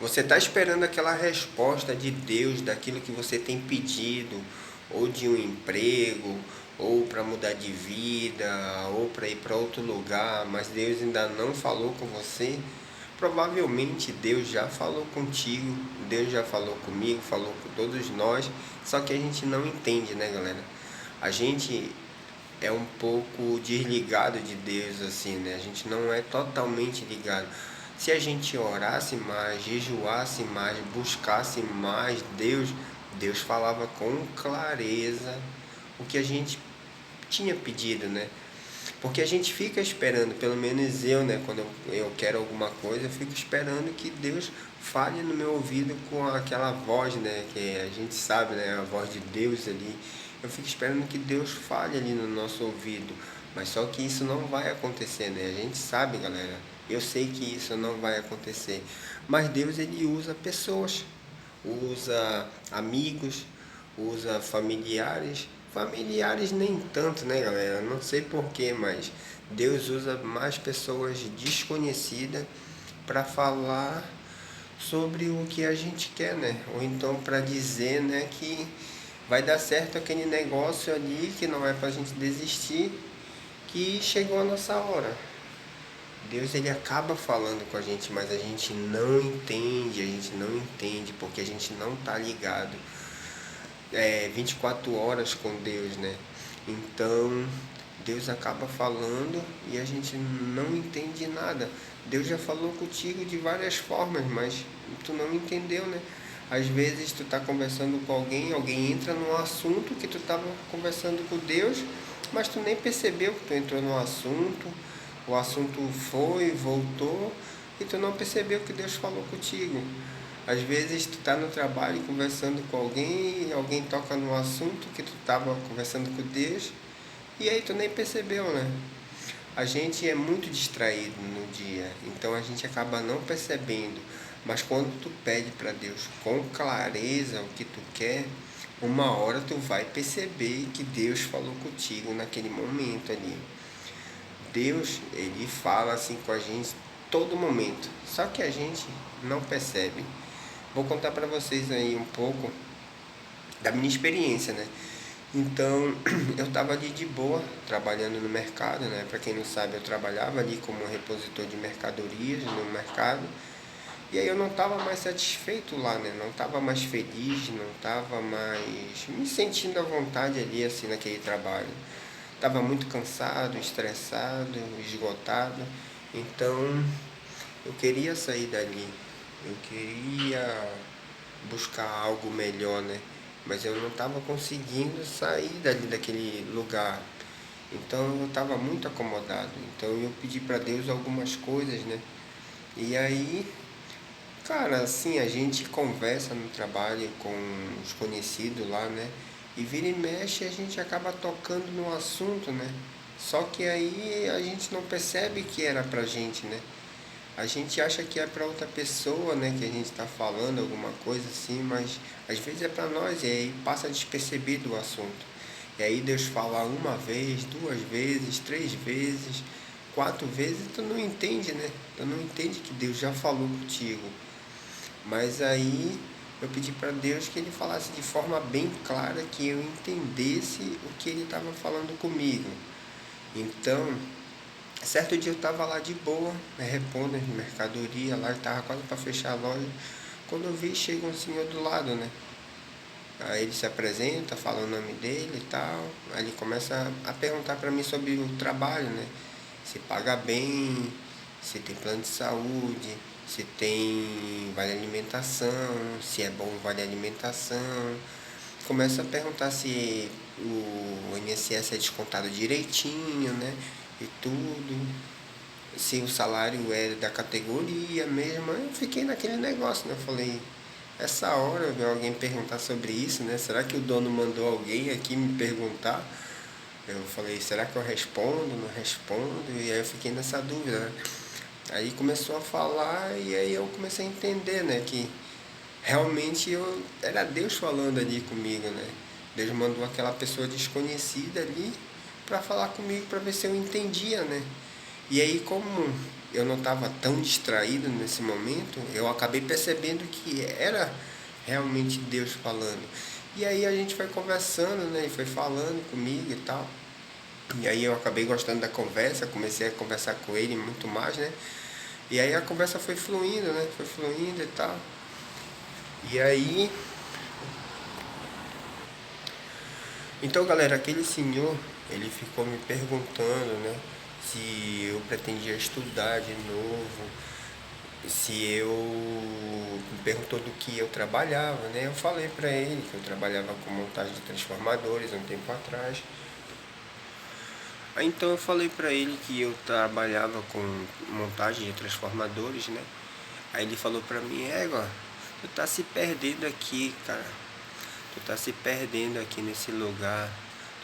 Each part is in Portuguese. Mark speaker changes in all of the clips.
Speaker 1: Você está esperando aquela resposta de Deus daquilo que você tem pedido, ou de um emprego, ou para mudar de vida, ou para ir para outro lugar, mas Deus ainda não falou com você. Provavelmente Deus já falou contigo, Deus já falou comigo, falou com todos nós, só que a gente não entende, né, galera? A gente é um pouco desligado de Deus, assim, né? A gente não é totalmente ligado. Se a gente orasse mais, jejuasse mais, buscasse mais Deus, Deus falava com clareza o que a gente tinha pedido, né? Porque a gente fica esperando, pelo menos eu, né? Quando eu quero alguma coisa, eu fico esperando que Deus fale no meu ouvido com aquela voz, né? Que a gente sabe, né? A voz de Deus ali. Eu fico esperando que Deus fale ali no nosso ouvido. Mas só que isso não vai acontecer, né? A gente sabe, galera. Eu sei que isso não vai acontecer. Mas Deus, ele usa pessoas, usa amigos, usa familiares. Familiares nem tanto, né, galera? Não sei porquê, mas Deus usa mais pessoas desconhecidas para falar sobre o que a gente quer, né? Ou então para dizer, né, que vai dar certo aquele negócio ali, que não é para a gente desistir, que chegou a nossa hora. Deus, ele acaba falando com a gente, mas a gente não entende, porque a gente não tá ligado 24 horas com Deus, né? Então, Deus acaba falando e a gente não entende nada. Deus já falou contigo de várias formas, mas tu não entendeu, né? Às vezes tu tá conversando com alguém, alguém entra num assunto que tu tava conversando com Deus, mas tu nem percebeu que tu entrou no assunto, o assunto foi, voltou, e tu não percebeu que Deus falou contigo. Às vezes tu tá no trabalho conversando com alguém, e alguém toca no assunto que tu tava conversando com Deus, e aí tu nem percebeu, né? A gente é muito distraído no dia, então a gente acaba não percebendo. Mas quando tu pede para Deus com clareza o que tu quer, uma hora tu vai perceber que Deus falou contigo naquele momento ali. Deus, ele fala assim com a gente todo momento, só que a gente não percebe. Vou contar para vocês aí um pouco da minha experiência, né? Então, eu estava ali de boa, trabalhando no mercado, né? Para quem não sabe, eu trabalhava ali como repositor de mercadorias no mercado. E aí eu não estava mais satisfeito lá, né? Não estava mais feliz, não estava mais me sentindo à vontade ali, assim, naquele trabalho. Estava muito cansado, estressado, esgotado. Então, eu queria sair dali. Eu queria buscar algo melhor, né? Mas eu não estava conseguindo sair dali daquele lugar. Então eu estava muito acomodado. Então eu pedi para Deus algumas coisas, né? E aí, cara, assim, a gente conversa no trabalho com os conhecidos lá, né? E vira e mexe a gente acaba tocando no assunto, né? Só que aí a gente não percebe que era pra gente, né? A gente acha que é para outra pessoa, né, que a gente está falando alguma coisa assim, mas às vezes é para nós e aí passa despercebido o assunto. E aí Deus fala uma vez, duas vezes, três vezes, quatro vezes, tu não entende, né? Tu não entende que Deus já falou contigo. Mas aí eu pedi para Deus que ele falasse de forma bem clara, que eu entendesse o que ele estava falando comigo. Então, certo dia eu estava lá de boa, né, repondo as mercadoria lá, estava quase para fechar a loja. Quando eu vi, chega um senhor do lado, né? Aí ele se apresenta, fala o nome dele e tal. Aí ele começa a perguntar para mim sobre o trabalho, né? Se paga bem, se tem plano de saúde, se tem vale alimentação, se é bom o vale alimentação. Começa a perguntar se o INSS é descontado direitinho, né? E tudo, se o salário é da categoria mesmo. Eu fiquei naquele negócio, né? Eu falei, essa hora eu vi alguém perguntar sobre isso, né? Será que o dono mandou alguém aqui me perguntar? Eu falei, será que eu respondo, não respondo? E aí eu fiquei nessa dúvida, né? Aí começou a falar e aí eu comecei a entender, né? Que realmente era Deus falando ali comigo, né? Deus mandou aquela pessoa desconhecida ali para falar comigo, para ver se eu entendia, né? E aí como eu não estava tão distraído nesse momento, eu acabei percebendo que era realmente Deus falando. E aí a gente foi conversando, né? E foi falando comigo e tal. E aí eu acabei gostando da conversa, comecei a conversar com ele muito mais, né? E aí a conversa foi fluindo, né? Foi fluindo e tal. E aí, então galera, aquele senhor, ele ficou me perguntando, né? Se eu pretendia estudar de novo, se eu me perguntou do que eu trabalhava, né? Eu falei pra ele que eu trabalhava com montagem de transformadores há um tempo atrás. Aí então eu falei pra ele que eu trabalhava com montagem de transformadores, né? Aí ele falou pra mim, égua, tu tá se perdendo aqui, cara. Tu tá se perdendo aqui nesse lugar.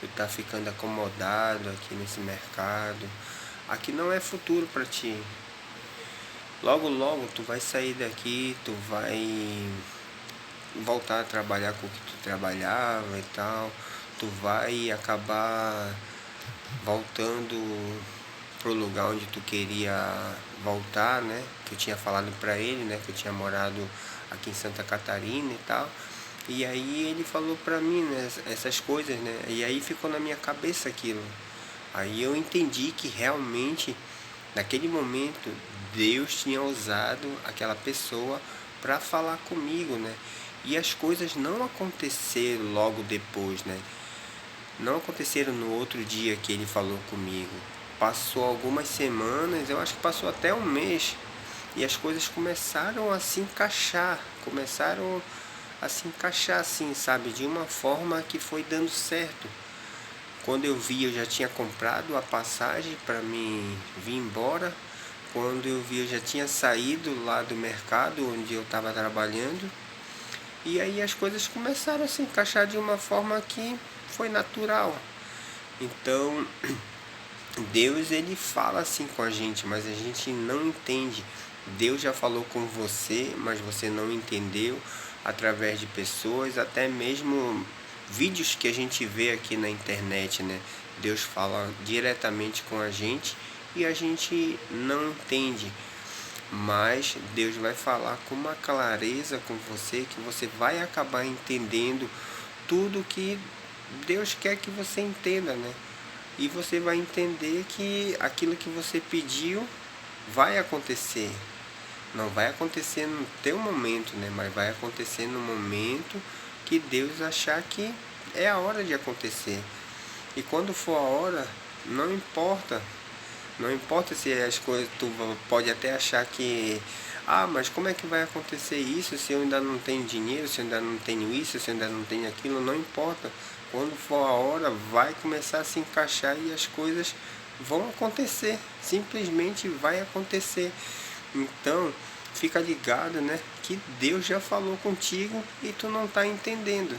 Speaker 1: Tu tá ficando acomodado aqui nesse mercado. Aqui não é futuro pra ti. Logo, logo tu vai sair daqui, tu vai voltar a trabalhar com o que tu trabalhava e tal. Tu vai acabar voltando pro lugar onde tu queria voltar, né? Que eu tinha falado pra ele, né? Que eu tinha morado aqui em Santa Catarina e tal. E aí ele falou pra mim, né? Essas coisas, né? E aí ficou na minha cabeça aquilo. Aí eu entendi que realmente, naquele momento, Deus tinha usado aquela pessoa para falar comigo, né? E as coisas não aconteceram logo depois, né? Não aconteceram no outro dia que ele falou comigo. Passou algumas semanas, eu acho que passou até um mês, e as coisas começaram a se encaixar, assim, sabe, de uma forma que foi dando certo. Quando eu vi, eu já tinha comprado a passagem para mim vir embora. Quando eu vi, eu já tinha saído lá do mercado onde eu estava trabalhando. E aí as coisas começaram a se encaixar de uma forma que foi natural. Então, Deus, ele fala assim com a gente, mas a gente não entende. Deus já falou com você, mas você não entendeu, através de pessoas, até mesmo vídeos que a gente vê aqui na internet, né? Deus fala diretamente com a gente e a gente não entende. Mas Deus vai falar com uma clareza com você que você vai acabar entendendo tudo que Deus quer que você entenda, né? E você vai entender que aquilo que você pediu vai acontecer. Não vai acontecer no teu momento, né? Mas vai acontecer no momento que Deus achar que é a hora de acontecer. E quando for a hora, não importa. Não importa se as coisas, tu pode até achar que, mas como é que vai acontecer isso se eu ainda não tenho dinheiro, se eu ainda não tenho isso, se eu ainda não tenho aquilo, não importa. Quando for a hora, vai começar a se encaixar e as coisas vão acontecer, simplesmente vai acontecer. Então, fica ligado, né, que Deus já falou contigo e tu não está entendendo.